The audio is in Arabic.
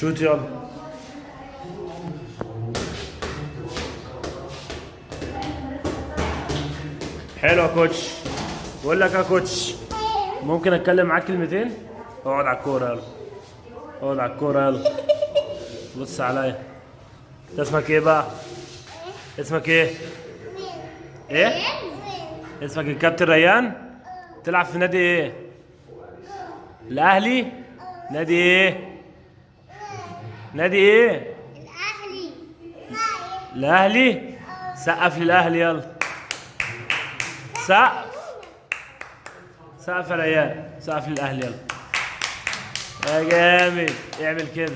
شوت يلا. حلو يا كوتش. بقول لك يا كوتش، ممكن اتكلم معاك كلمتين؟ اقعد على الكوره يلا. اقعد على الكوره يلا. بص عليا. انت اسمك ايه بقى؟ اسمك ايه؟ ايه؟ اسمك الكابتن ريان؟ تلعب في نادي ايه؟ الاهلي؟ نادي ايه؟ نادي ايه؟ الأهلي. الاهلي؟ سقف للاهلي يلا. سقف. سقف يا ريان، سقف للاهلي يلا. يا جامد، اعمل كده.